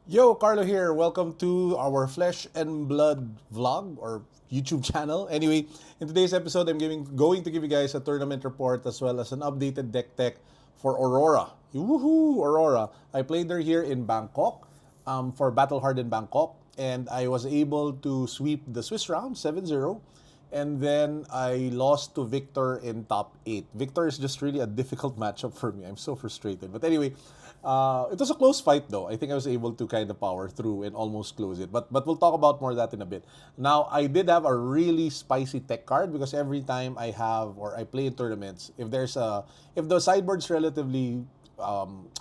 Yo, Carlo here. Welcome to our Flesh and Blood vlog or YouTube channel. Anyway, in today's episode, going to give you guys a tournament report as well as an updated deck tech for Aurora. Woohoo, Aurora. I played her here in Bangkok for Battle Hardened Bangkok, and I was able to sweep the Swiss round 7-0. And then I lost to Victor in top 8. Victor is just really a difficult matchup for me. I'm so frustrated. But anyway, it was a close fight though. I think I was able to kind of power through and almost close it. But we'll talk about more of that in a bit. Now, I did have a really spicy tech card because every time I have or I play in tournaments, if the sideboard's relatively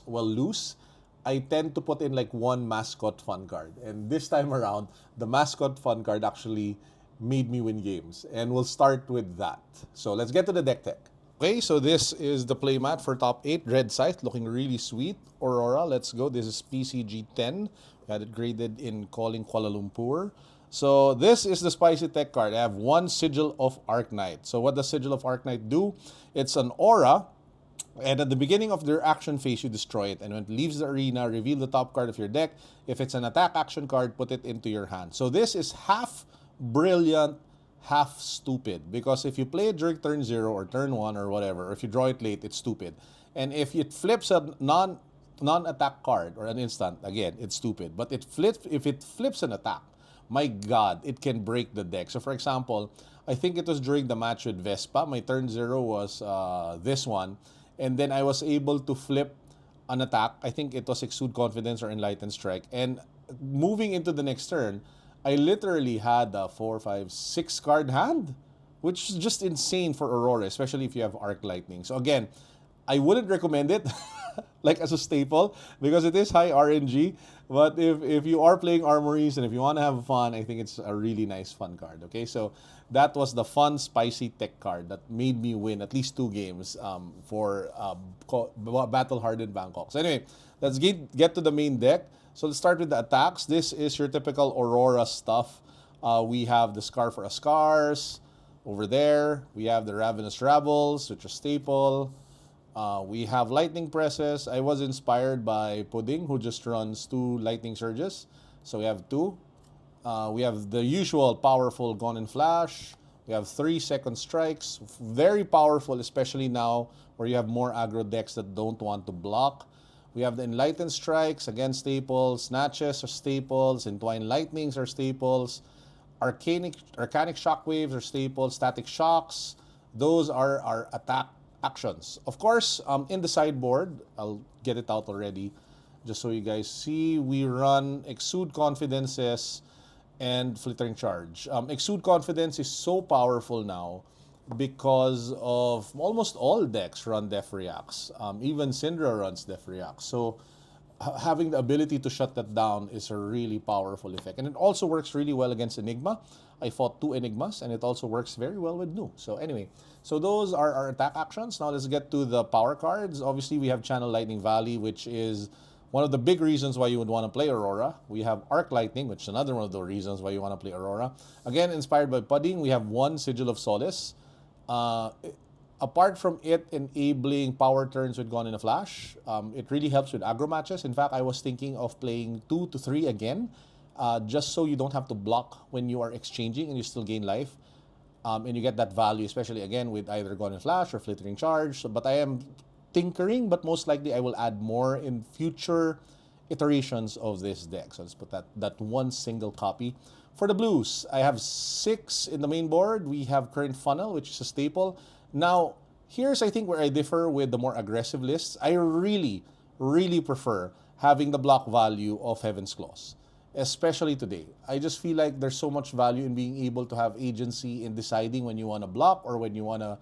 loose, I tend to put in like one mascot fun card. And this time around, the mascot fun card actually made me win games. And we'll start with that. So let's get to the deck tech. Okay, so this is the playmat for top 8. Red Scythe, looking really sweet. Aurora, let's go. This is PCG 10. We had it graded in Calling Kuala Lumpur. So this is the spicy tech card. I have one Sigil of Arknight. So what does Sigil of Arknight do? It's an aura, and at the beginning of their action phase, you destroy it. And when it leaves the arena, reveal the top card of your deck. If it's an attack action card, put it into your hand. So this is half brilliant, half stupid. Because if you play it during turn 0 or turn 1 or whatever, or if you draw it late, it's stupid. And if it flips a non-attack card or an instant, again, it's stupid. But if it flips an attack, my God, it can break the deck. So for example, I think it was during the match with Vespa. My turn 0 was this one. And then I was able to flip an attack. I think it was Exude Confidence or Enlightened Strike. And moving into the next turn, I literally had a 4, 5, 6 card hand, which is just insane for Aurora, especially if you have Arc Lightning. So again, I wouldn't recommend it like as a staple because it is high RNG. But if you are playing armories and if you want to have fun, I think it's a really nice fun card. Okay, so that was the fun, spicy tech card that made me win at least 2 games for Battle Hardened Bangkok. So anyway, let's get to the main deck. So let's start with the attacks. This is your typical Aurora stuff. We have the Scar for Ascars over there. We have the Ravenous Rabbles, which are staple. We have Lightning Presses. I was inspired by Pudding, who just runs 2 Lightning Surges. So we have 2. We have the usual powerful Gone in Flash. We have 3 Second Strikes. Very powerful, especially now where you have more aggro decks that don't want to block. We have the Enlightened Strikes, again staples. Snatches are staples. Entwined Lightnings are staples. Arcanic Shockwaves are staples. Static Shocks, those are our attack actions. Of course, in the sideboard, I'll get it out already, just so you guys see, we run Exude Confidences and Flittering Charge. Exude Confidence is so powerful now because of almost all decks run Def Reacts. Even Syndra runs Def Reacts. So having the ability to shut that down is a really powerful effect. And it also works really well against Enigma. I fought 2 Enigmas, and it also works very well with Nu. So anyway, so those are our attack actions. Now let's get to the power cards. Obviously, we have Channel Lightning Valley, which is one of the big reasons why you would want to play Aurora. We have Arc Lightning, which is another one of the reasons why you want to play Aurora. Again, inspired by Pudding, we have 1 Sigil of Solace. Apart from it enabling power turns with Gone in a Flash, it really helps with aggro matches. In fact, I was thinking of playing 2 to 3 again, just so you don't have to block when you are exchanging and you still gain life. And you get that value, especially again with either Gone in Flash or Flittering Charge. So, but I am tinkering, but most likely I will add more in future iterations of this deck. So let's put that one single copy. For the blues, I have 6 in the main board. We have Current Funnel, which is a staple. Now, here's I think where I differ with the more aggressive lists. I really, really prefer having the block value of Heaven's Claws, especially today. I just feel like there's so much value in being able to have agency in deciding when you want to block or when you want to,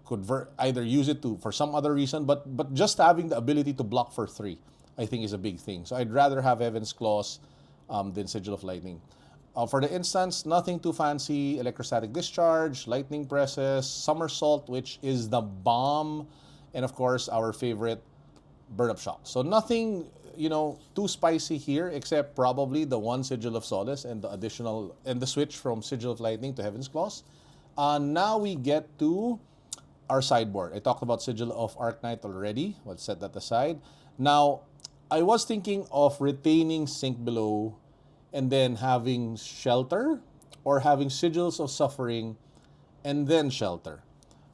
convert, either use it to for some other reason. But just having the ability to block for 3, I think is a big thing. So I'd rather have Heaven's Claws than Sigil of Lightning. For the instance, nothing too fancy. Electrostatic Discharge, Lightning Presses, Somersault, which is the bomb, and of course our favorite, Burn Up Shock. So nothing, too spicy here, except probably the 1 Sigil of Solace and the switch from Sigil of Lightning to Heaven's Claws. Now we get to our sideboard. I talked about Sigil of Arknight already. Let's set that aside. Now, I was thinking of retaining Sink Below and then having Shelter, or having Sigils of Suffering and then Shelter.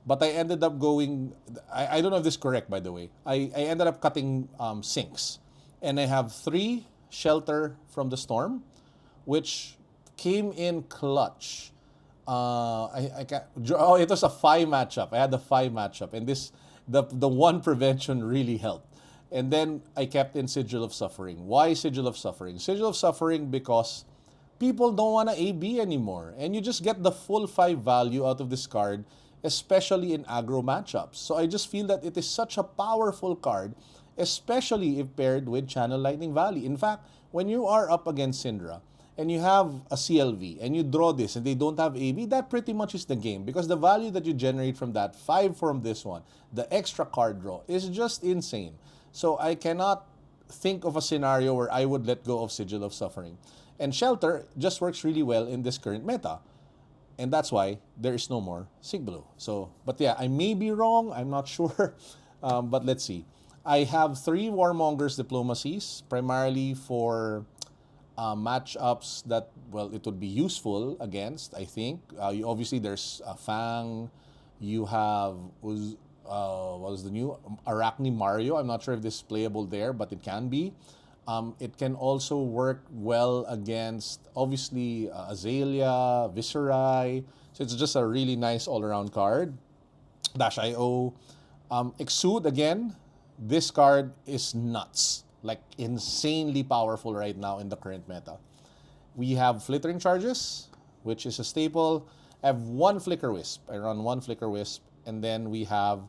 But I ended up going, I don't know if this is correct, by the way. I ended up cutting Sinks. And I have 3 Shelter from the Storm, which came in clutch. It was a 5 matchup. I had the 5 matchup, and the one prevention really helped. And then I kept in Sigil of Suffering. Why Sigil of Suffering? Sigil of Suffering because people don't want to AB anymore, and you just get the full 5 value out of this card, especially in aggro matchups. So I just feel that it is such a powerful card, especially if paired with Channel Lightning Valley. In fact, when you are up against Syndra, and you have a CLV, and you draw this, and they don't have AB, that pretty much is the game. Because the value that you generate from that, 5 from this one, the extra card draw, is just insane. So I cannot think of a scenario where I would let go of Sigil of Suffering. And Shelter just works really well in this current meta. And that's why there is no more Sink Below. So, but yeah, I may be wrong, I'm not sure. But let's see. I have 3 Warmongers Diplomacies, primarily for matchups that, well, it would be useful against, I think. Obviously, there's Fang. You have, what was the new? Arachne Mario. I'm not sure if this is playable there, but it can be. It can also work well against, obviously, Azalea, Viserai. So it's just a really nice all-around card. Dash.io. Exude, again, this card is nuts. Like, insanely powerful right now in the current meta. We have Flittering Charges, which is a staple. I have 1 Flicker Wisp. I run 1 Flicker Wisp. And then we have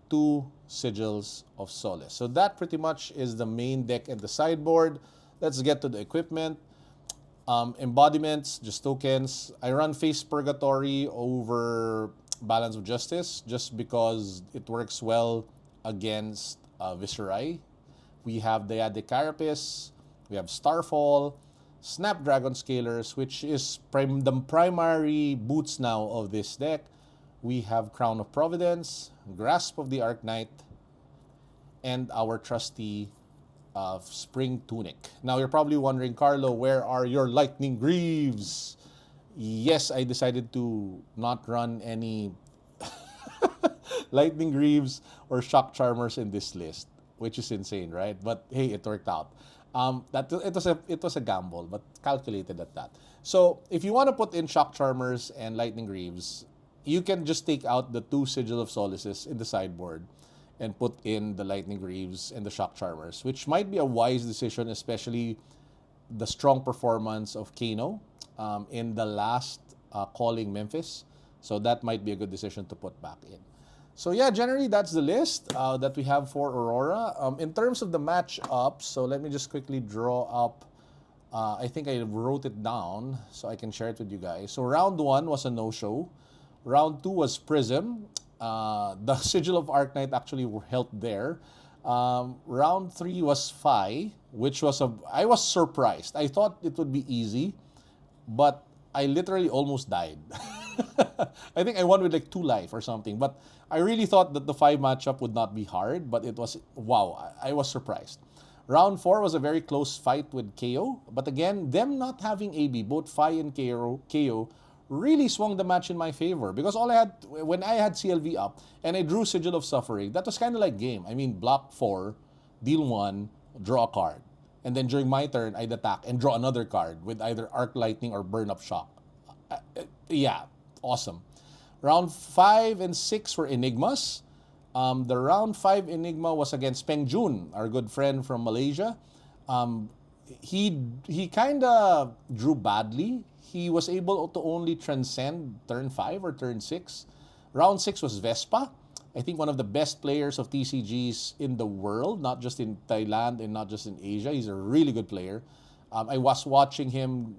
2 Sigils of Solace. So that pretty much is the main deck and the sideboard. Let's get to the equipment. Embodiments, just tokens. I run Face Purgatory over Balance of Justice just because it works well against Viserai. We have Dyadic Carapace, we have Starfall, Snapdragon Scalers, which is the primary boots now of this deck. We have Crown of Providence, Grasp of the Arknight, and our trusty Spring Tunic. Now, you're probably wondering, Carlo, where are your Lightning Greaves? Yes, I decided to not run any Lightning Greaves or Shock Charmers in this list, which is insane, right? But hey, it worked out. It was a gamble, but calculated at that. So if you want to put in Shock Charmers and Lightning Greaves, you can just take out the 2 Sigil of Solaces in the sideboard and put in the Lightning Greaves and the Shock Charmers, which might be a wise decision, especially the strong performance of Kano in the last calling Memphis. So that might be a good decision to put back in. So yeah, generally that's the list that we have for Aurora. In terms of the matchups, so let me just quickly draw up. I think I wrote it down so I can share it with you guys. So round 1 was a no-show. Round 2 was Prism. The Sigil of Arknight actually helped there. Round 3 was Phi, which was I was surprised. I thought it would be easy, but I literally almost died. I think I won with like 2 life or something, but I really thought that the 5 matchup would not be hard, but it was, wow, I was surprised. Round 4 was a very close fight with Kayo, but again, them not having AB, both Phi and Kayo really swung the match in my favor because all I had, when I had CLV up and I drew Sigil of Suffering, that was kind of like game. I mean, block 4, deal 1, draw a card. And then during my turn, I'd attack and draw another card with either Arc Lightning or Burn Up Shock. Yeah, awesome. Round 5 and 6 were Enigmas. The round 5 Enigma was against Peng Jun, our good friend from Malaysia. He kind of drew badly. He was able to only transcend turn 5 or turn 6. Round 6 was Vespa. I think one of the best players of TCGs in the world, not just in Thailand and not just in Asia. He's a really good player. I was watching him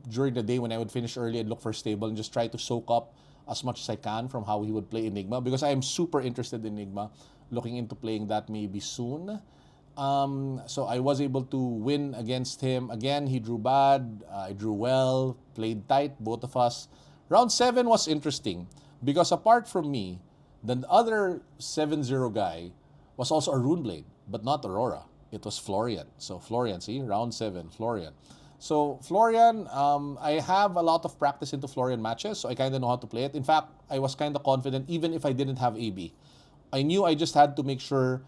during the day when I would finish early and look for stable and just try to soak up as much as I can from how he would play Enigma because I am super interested in Enigma, looking into playing that maybe soon. So I was able to win against him. Again, he drew bad, I drew well, played tight, both of us. Round 7 was interesting because apart from me, the other 7-0 guy was also a Runeblade, but not Aurora. It was Florian. So Florian, see, round 7, Florian. So Florian, I have a lot of practice into Florian matches, so I kind of know how to play it. In fact, I was kind of confident even if I didn't have AB. I knew I just had to make sure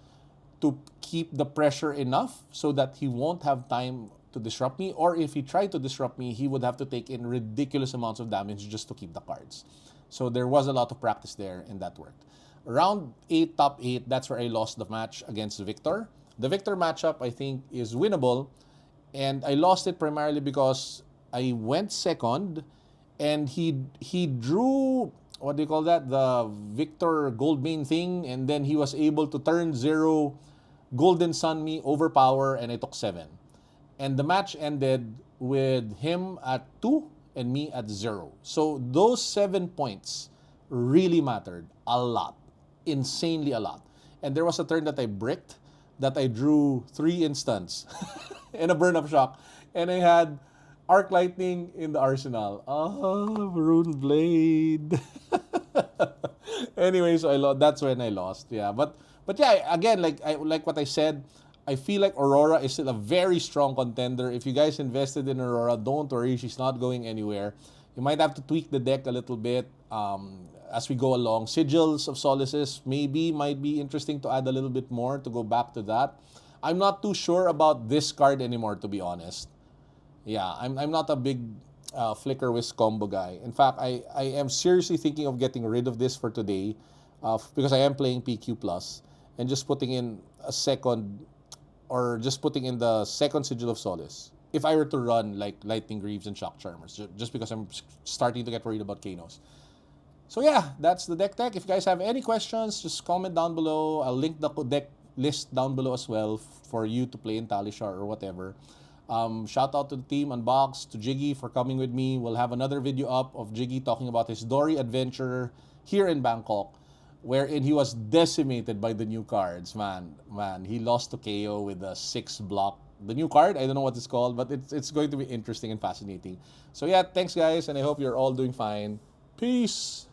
to keep the pressure enough so that he won't have time to disrupt me, or if he tried to disrupt me, he would have to take in ridiculous amounts of damage just to keep the cards. So there was a lot of practice there, and that worked. Round 8, top 8, that's where I lost the match against Victor. The Victor matchup, I think, is winnable, and I lost it primarily because I went second, and he drew, what do you call that, the Victor Goldmane thing, and then he was able to turn 0 Golden Sun me, overpower, and I took 7. And the match ended with him at 2 and me at 0. So those 7 points really mattered a lot. Insanely a lot. And there was a turn that I bricked, that I drew 3 instants and a burn-up shock. And I had Arc Lightning in the arsenal. Oh, Rune Blade. Anyway, so that's when I lost. Yeah, but yeah, again, like what I said, I feel like Aurora is still a very strong contender. If you guys invested in Aurora, don't worry, she's not going anywhere. You might have to tweak the deck a little bit as we go along. Sigils of Solaces might be interesting to add a little bit more to go back to that. I'm not too sure about this card anymore, to be honest. Yeah, I'm not a big Flicker Whisk combo guy. In fact, I am seriously thinking of getting rid of this for today because I am playing PQ Plus and just putting in a second, or just putting in the second Sigil of Solace if I were to run like Lightning Greaves and Shock Charmers, just because I'm starting to get worried about Kanos. So yeah, that's the deck tech. If you guys have any questions, just comment down below. I'll link the deck list down below as well for you to play in Talishar or whatever. Shout out to the team, Unbox, to Jiggy for coming with me. We'll have another video up of Jiggy talking about his Dory adventure here in Bangkok, wherein he was decimated by the new cards. Man, he lost to Kayo with a 6 block. The new card, I don't know what it's called, but it's going to be interesting and fascinating. So yeah, thanks guys, and I hope you're all doing fine. Peace!